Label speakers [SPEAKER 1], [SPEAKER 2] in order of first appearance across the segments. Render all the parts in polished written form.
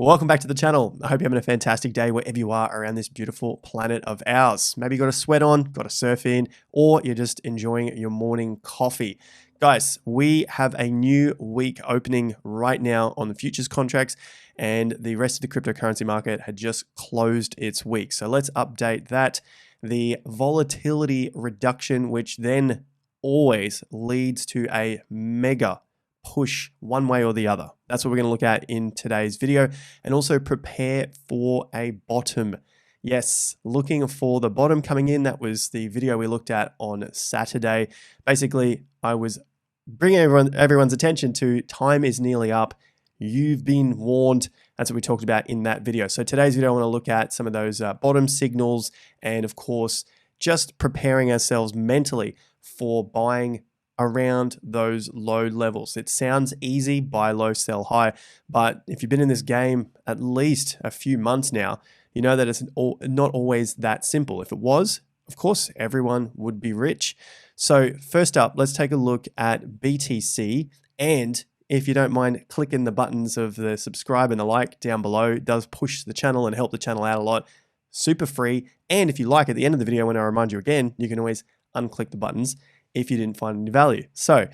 [SPEAKER 1] Welcome back to the channel. I hope you're having a fantastic day wherever you are around this beautiful planet of ours. Maybe you got a sweat on, got a surf in, or you're just enjoying your morning coffee. Guys, we have a new week opening right now on the futures contracts, and the rest of the cryptocurrency market had just closed its week. So let's update that. The volatility reduction, which then always leads to a mega push one way or the other. That's what we're going to look at in today's video, and also prepare for a bottom. Yes, looking for the bottom coming in. That was the video we looked at on Saturday. Basically, I was bringing everyone's attention to time is nearly up. You've been warned. That's what we talked about in that video. So today's video, I want to look at some of those bottom signals, and of course, just preparing ourselves mentally for buying around those low levels. It sounds easy, buy low, sell high, but if you've been in this game at least a few months now, you know that it's not always that simple. If it was, of course, everyone would be rich. So first up, let's take a look at BTC, and if you don't mind clicking the buttons of the subscribe and the like down below, it does push the channel and help the channel out a lot. Super free. And if you like, at the end of the video, when I remind you again, you can always unclick the buttons if you didn't find any value. So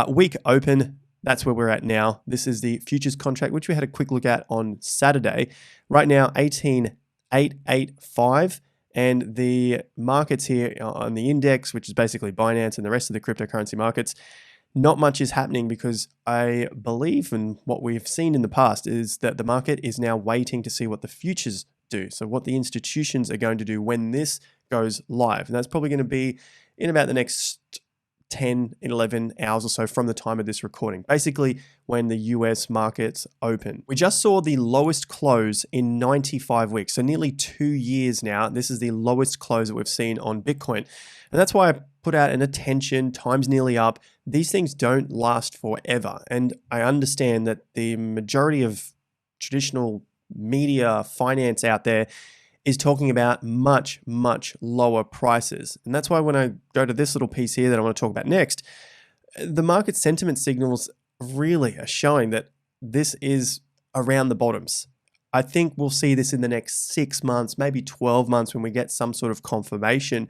[SPEAKER 1] week open, that's where we're at now. This is the futures contract, which we had a quick look at on Saturday. Right now, 18,885. And the markets here on the index, which is basically Binance and the rest of the cryptocurrency markets, not much is happening because I believe, and what we've seen in the past, is that the market is now waiting to see what the futures do. So what the institutions are going to do when this goes live. And that's probably going to be in about the next 10, 11 hours or so from the time of this recording, basically when the US markets open. We just saw the lowest close in 95 weeks, so nearly 2 years now. This is the lowest close that we've seen on Bitcoin. And that's why I put out an attention, time's nearly up. These things don't last forever. And I understand that the majority of traditional media finance out there is talking about much, much lower prices. And that's why when I go to this little piece here that I want to talk about next, the market sentiment signals really are showing that this is around the bottoms. I think we'll see this in the next 6 months, maybe 12 months when we get some sort of confirmation.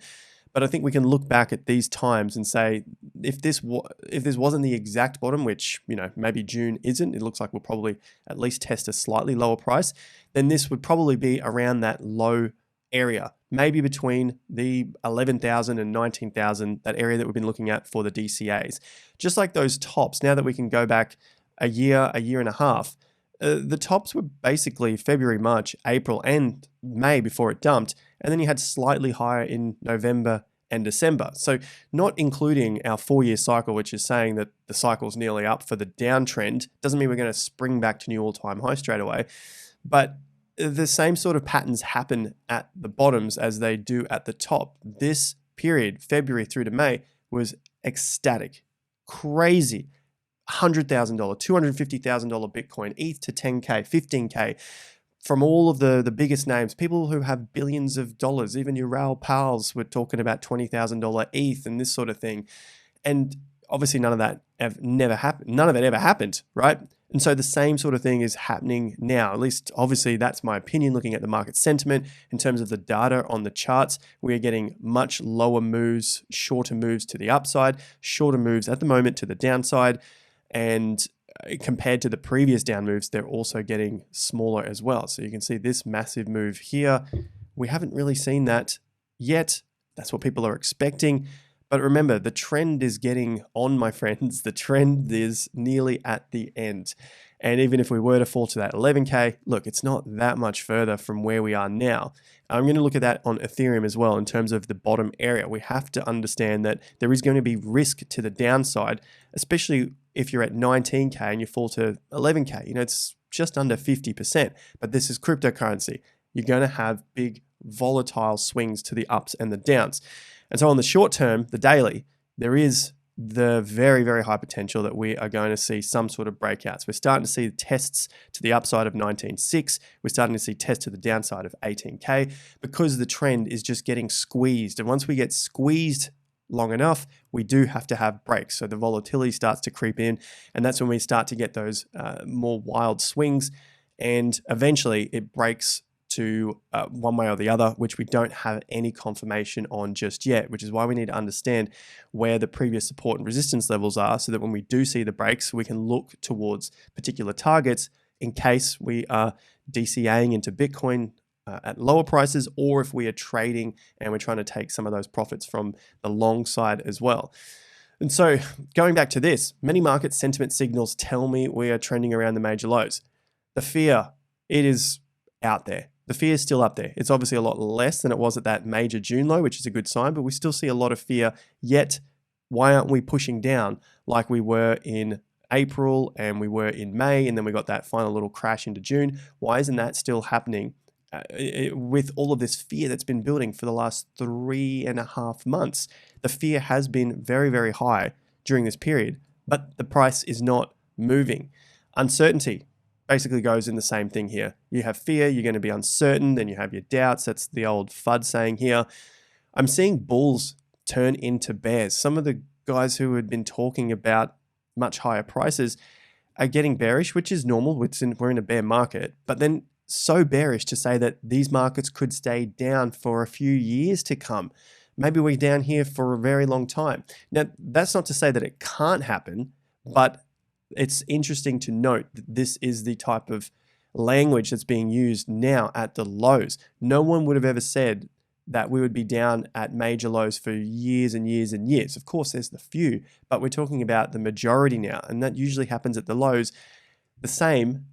[SPEAKER 1] But I think we can look back at these times and say, if this wasn't the exact bottom, which, you know, maybe June isn't, it looks like we'll probably at least test a slightly lower price, then this would probably be around that low area, maybe between the 11,000 and 19,000, that area that we've been looking at for the DCAs. Just like those tops, now that we can go back a year and a half, the tops were basically February, March, April, and May before it dumped. And then you had slightly higher in November and December. So not including our 4-year cycle, which is saying that the cycle's nearly up for the downtrend, doesn't mean we're going to spring back to new all-time high straight away. But the same sort of patterns happen at the bottoms as they do at the top. This period, February through to May, was ecstatic, crazy. $100,000, $250,000 Bitcoin, ETH to 10K, 15K, from all of the biggest names, people who have billions of dollars. Even your Raoul Pals were talking about $20,000 ETH and this sort of thing. And obviously none of that never happened. None of it ever happened, right? And so the same sort of thing is happening now. At least, obviously, that's my opinion looking at the market sentiment. In terms of the data on the charts, we are getting much lower moves, shorter moves to the upside, shorter moves at the moment to the downside. And compared to the previous down moves, they're also getting smaller as well. So you can see this massive move here. We haven't really seen that yet. That's what people are expecting. But remember, the trend is getting on, my friends. The trend is nearly at the end. And even if we were to fall to that 11K, look, it's not that much further from where we are now. I'm going to look at that on Ethereum as well in terms of the bottom area. We have to understand that there is going to be risk to the downside, especially if you're at 19K and you fall to 11K. You know, it's just under 50%, but this is cryptocurrency. You're going to have big volatile swings to the ups and the downs. And so on the short term, the daily, there is the very, very high potential that we are going to see some sort of breakouts. We're starting to see tests to the upside of 19.6. We're starting to see tests to the downside of 18K because the trend is just getting squeezed. And once we get squeezed long enough, we do have to have breaks. So the volatility starts to creep in, and that's when we start to get those more wild swings. and eventually it breaks to one way or the other, which we don't have any confirmation on just yet, which is why we need to understand where the previous support and resistance levels are, so that when we do see the breaks, we can look towards particular targets in case we are DCAing into Bitcoin at lower prices, or if we are trading and we're trying to take some of those profits from the long side as well. And so going back to this, many market sentiment signals tell me we are trending around the major lows. The fear, it is out there. The fear is still up there. It's obviously a lot less than it was at that major June low, which is a good sign, but we still see a lot of fear. Yet, why aren't we pushing down like we were in April and we were in May, and then we got that final little crash into June? Why isn't that still happening with all of this fear that's been building for the last 3.5 months? The fear has been very, very high during this period, but the price is not moving. Uncertainty basically goes in the same thing here. You have fear, you're going to be uncertain, then you have your doubts. That's the old FUD saying here. I'm seeing bulls turn into bears. Some of the guys who had been talking about much higher prices are getting bearish, which is normal. We're in a bear market, but then so bearish to say that these markets could stay down for a few years to come. Maybe we're down here for a very long time. Now, that's not to say that it can't happen, but it's interesting to note that this is the type of language that's being used now at the lows. No one would have ever said that we would be down at major lows for years and years and years. Of course, there's the few, but we're talking about the majority now, and that usually happens at the lows. The same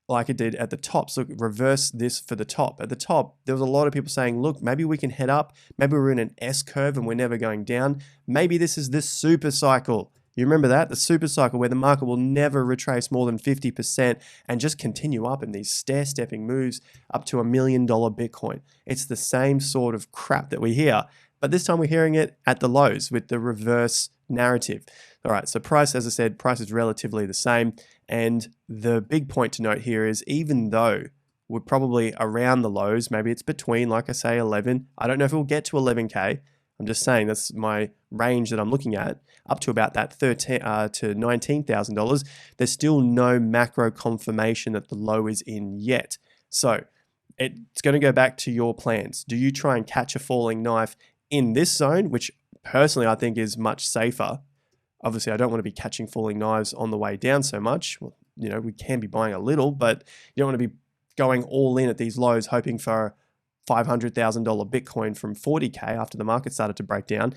[SPEAKER 1] like it did at the top. So reverse this for the top. At the top, there was a lot of people saying, look, maybe we can head up. Maybe we're in an S curve and we're never going down. Maybe this is this super cycle. You remember that? The super cycle where the market will never retrace more than 50% and just continue up in these stair-stepping moves up to $1 million Bitcoin. It's the same sort of crap that we hear, but this time we're hearing it at the lows with the reverse narrative. All right, so price, as I said, price is relatively the same. And the big point to note here is even though we're probably around the lows, maybe it's between, like I say, 11. I don't know if it will get to 11K. I'm just saying that's my range that I'm looking at, up to about that $13,000 to $19,000. There's still no macro confirmation that the low is in yet. So it's going to go back to your plans. Do you try and catch a falling knife in this zone, which personally I think is much safer? Obviously, I don't want to be catching falling knives on the way down so much. Well, you know, we can be buying a little, but you don't want to be going all in at these lows hoping for $500,000 Bitcoin from 40K after the market started to break down.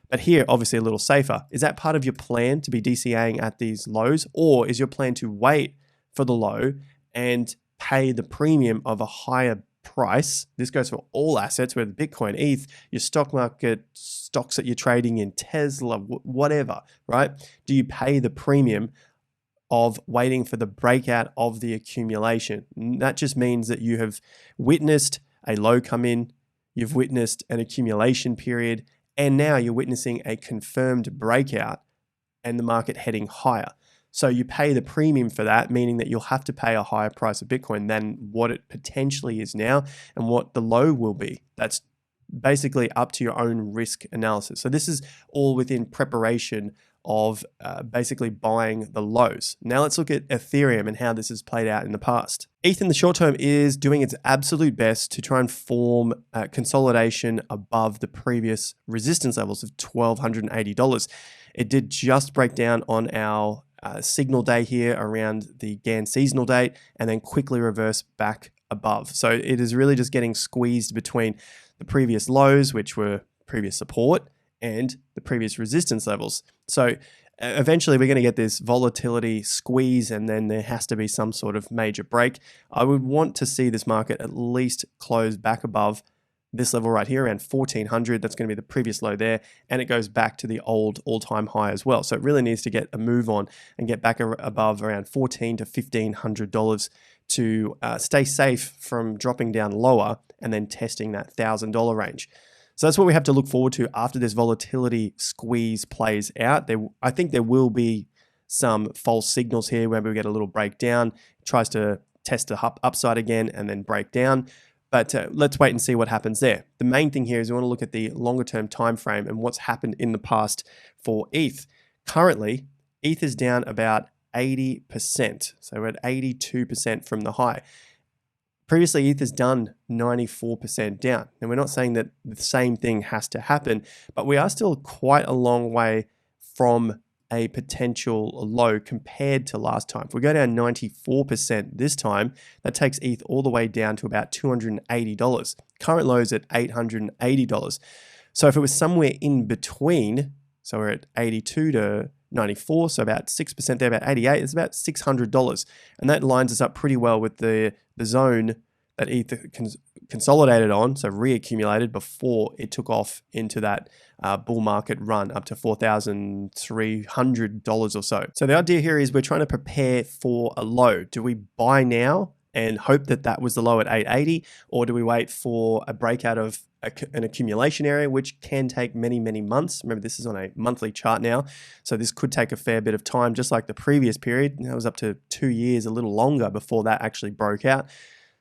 [SPEAKER 1] But here, obviously a little safer. Is that part of your plan to be DCAing at these lows, or is your plan to wait for the low and pay the premium of a higher price? This goes for all assets, whether Bitcoin, ETH, your stock market, stocks that you're trading in, Tesla, whatever, right? Do you pay the premium of waiting for the breakout of the accumulation? That just means that you have witnessed a low come in, you've witnessed an accumulation period, and now you're witnessing a confirmed breakout and the market heading higher. So you pay the premium for that, meaning that you'll have to pay a higher price of Bitcoin than what it potentially is now and what the low will be. That's basically up to your own risk analysis. So this is all within preparation of basically buying the lows. Now let's look at Ethereum and how this has played out in the past. ETH in the short term is doing its absolute best to try and form consolidation above the previous resistance levels of $1,280. It did just break down on our signal day here around the Gann seasonal date and then quickly reverse back above. So it is really just getting squeezed between the previous lows, which were previous support, and the previous resistance levels. So eventually we're going to get this volatility squeeze, and then there has to be some sort of major break. I would want to see this market at least close back above this level right here around 1400. That's going to be the previous low there, and it goes back to the old all-time high as well. So it really needs to get a move on and get back above around $1,400 to $1,500 to stay safe from dropping down lower and then testing that $1,000 range. So that's what we have to look forward to after this volatility squeeze plays out. I think there will be some false signals here where we get a little breakdown, tries to test the upside again and then break down. But let's wait and see what happens there. The main thing here is we want to look at the longer term time frame and what's happened in the past for ETH. Currently, ETH is down about 80%. So we're at 82% from the high. Previously, ETH has done 94% down. And we're not saying that the same thing has to happen, but we are still quite a long way from a potential low compared to last time. If we go down 94% this time, that takes ETH all the way down to about $280. Current low is at $880. So if it was somewhere in between, so we're at 82 to 94, so about 6% there, about 88, it's about $600. And that lines us up pretty well with the zone that ETH consolidated on, so reaccumulated before it took off into that bull market run up to $4,300 or so. So the idea here is we're trying to prepare for a low. Do we buy now and hope that that was the low at 880, or do we wait for a breakout of an accumulation area, which can take many, many months? Remember, this is on a monthly chart now, so this could take a fair bit of time, just like the previous period. That was up to 2 years, a little longer before that actually broke out.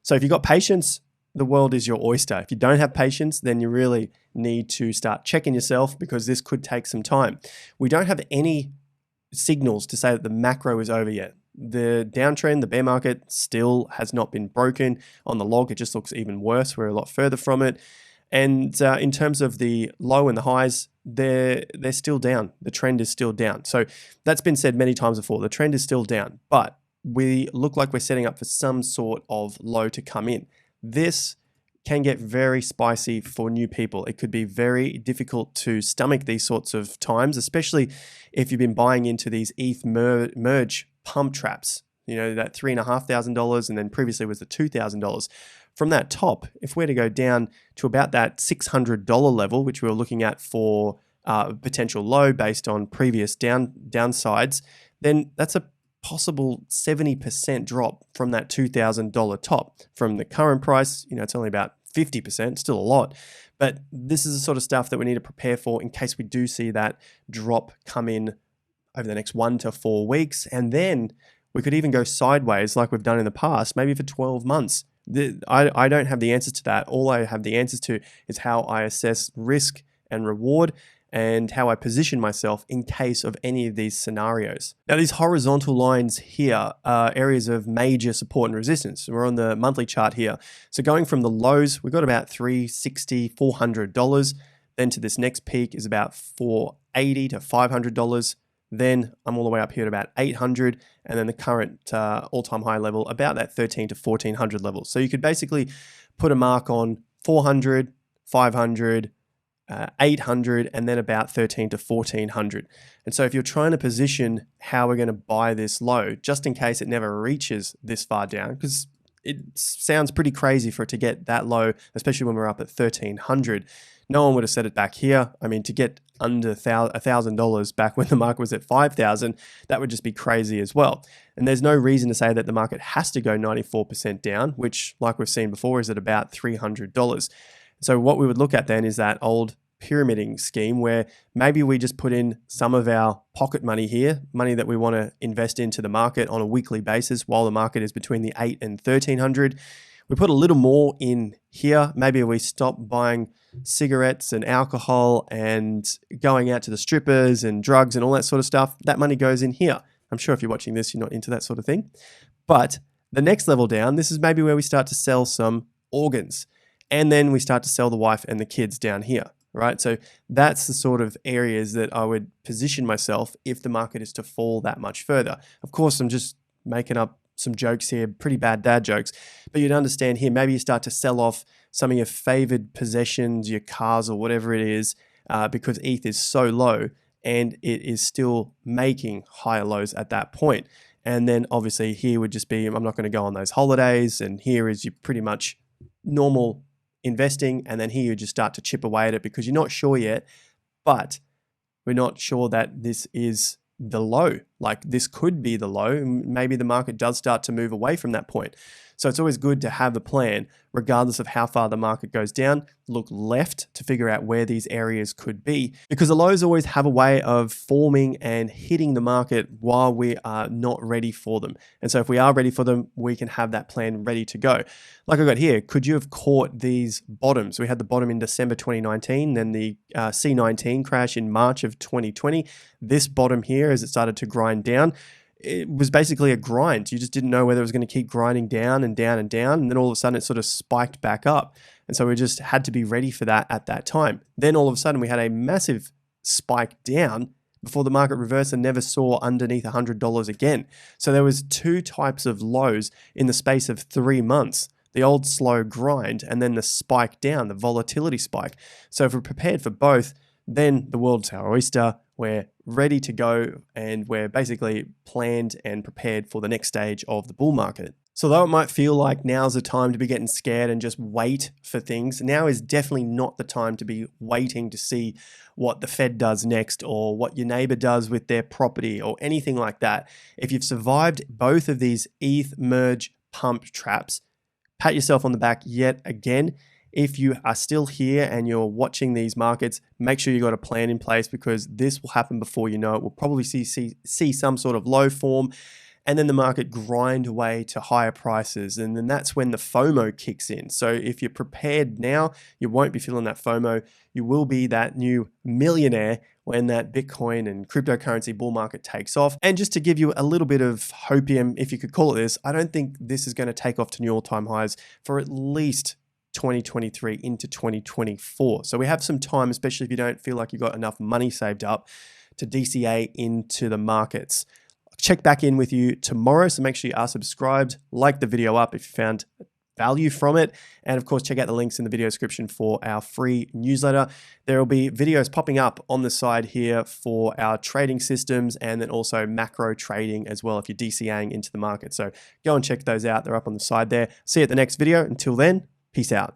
[SPEAKER 1] So if you've got patience, the world is your oyster. If you don't have patience, then you really need to start checking yourself, because this could take some time. We don't have any signals to say that the macro is over yet. The downtrend, the bear market, still has not been broken. On the log, it just looks even worse. We're a lot further from it. And in terms of the low and the highs, they're still down. The trend is still down. So that's been said many times before. The trend is still down, but we look like we're setting up for some sort of low to come in. This can get very spicy for new people. It could be very difficult to stomach these sorts of times, especially if you've been buying into these ETH merge pump traps. You know, that $3,500 and then previously was the $2,000. From that top, if we're to go down to about that $600 level, which we were looking at for potential low based on previous downsides, then that's a possible 70% drop from that $2,000 top. From the current price, you know, it's only about 50%, still a lot. But this is the sort of stuff that we need to prepare for in case we do see that drop come in over the next 1 to 4 weeks. And then we could even go sideways like we've done in the past, maybe for 12 months. I don't have the answers to that. All I have the answers to is how I assess risk and reward and how I position myself in case of any of these scenarios. Now, these horizontal lines here are areas of major support and resistance. We're on the monthly chart here. So going from the lows, we've got about $360, $400. Then to this next peak is about $480 to $500. Then I'm all the way up here at about 800, and then the current all-time high level about that 13 to 1400 level. So you could basically put a mark on 400, 500, 800, and then about 13 to 1400. And so if you're trying to position how we're going to buy this low, just in case it never reaches this far down, because it sounds pretty crazy for it to get that low, especially when we're up at 1300. No one would have set it back here. I mean, to get under $1,000 back when the market was at 5,000, that would just be crazy as well. And there's no reason to say that the market has to go 94% down, which, like we've seen before, is at about $300. So what we would look at then is that old pyramiding scheme where maybe we just put in some of our pocket money here, money that we want to invest into the market on a weekly basis while the market is between the 8 and 1300. We put a little more in here. Maybe we stop buying cigarettes and alcohol and going out to the strippers and drugs and all that sort of stuff. That money goes in here. I'm sure if you're watching this, you're not into that sort of thing. But the next level down, this is maybe where we start to sell some organs. And then we start to sell the wife and the kids down here, right? So that's the sort of areas that I would position myself if the market is to fall that much further. Of course, I'm just making up some jokes here, pretty bad dad jokes, but you'd understand here, maybe you start to sell off some of your favored possessions, your cars or whatever it is, because ETH is so low and it is still making higher lows at that point. And then obviously here would just be, I'm not going to go on those holidays, and here is your pretty much normal investing, and then here you just start to chip away at it because you're not sure yet, but we're not sure that this is the low. Like, this could be the low. Maybe the market does start to move away from that point. So it's always good to have a plan, regardless of how far the market goes down. Look left to figure out where these areas could be, because the lows always have a way of forming and hitting the market while we are not ready for them. And so if we are ready for them, we can have that plan ready to go. Like I got here, could you have caught these bottoms? We had the bottom in December 2019, then the C19 crash in March of 2020. This bottom here, as it started to grind down, it was basically a grind. You just didn't know whether it was going to keep grinding down and down and down. And then all of a sudden it sort of spiked back up. And so we just had to be ready for that at that time. Then all of a sudden we had a massive spike down before the market reversed and never saw underneath $100 again. So there was two types of lows in the space of 3 months. The old slow grind and then the spike down, the volatility spike. So if we're prepared for both, then the world's our oyster. We're ready to go and we're basically planned and prepared for the next stage of the bull market. So though it might feel like now's the time to be getting scared and just wait for things, now is definitely not the time to be waiting to see what the Fed does next or what your neighbor does with their property or anything like that. If you've survived both of these ETH merge pump traps, pat yourself on the back yet again. If you are still here and you're watching these markets, make sure you got a plan in place because this will happen before you know it. We'll probably see some sort of low form and then the market grind away to higher prices. And then that's when the FOMO kicks in. So if you're prepared now, you won't be feeling that FOMO. You will be that new millionaire when that Bitcoin and cryptocurrency bull market takes off. And just to give you a little bit of hopium, if you could call it this, I don't think this is going to take off to new all-time highs for at least 2023 into 2024. So we have some time, especially if you don't feel like you've got enough money saved up to DCA into the markets. Check back in with you tomorrow. So make sure you are subscribed, like the video up if you found value from it. And of course, check out the links in the video description for our free newsletter. There will be videos popping up on the side here for our trading systems and then also macro trading as well if you're DCAing into the market. So go and check those out. They're up on the side there. See you at the next video. Until then, peace out.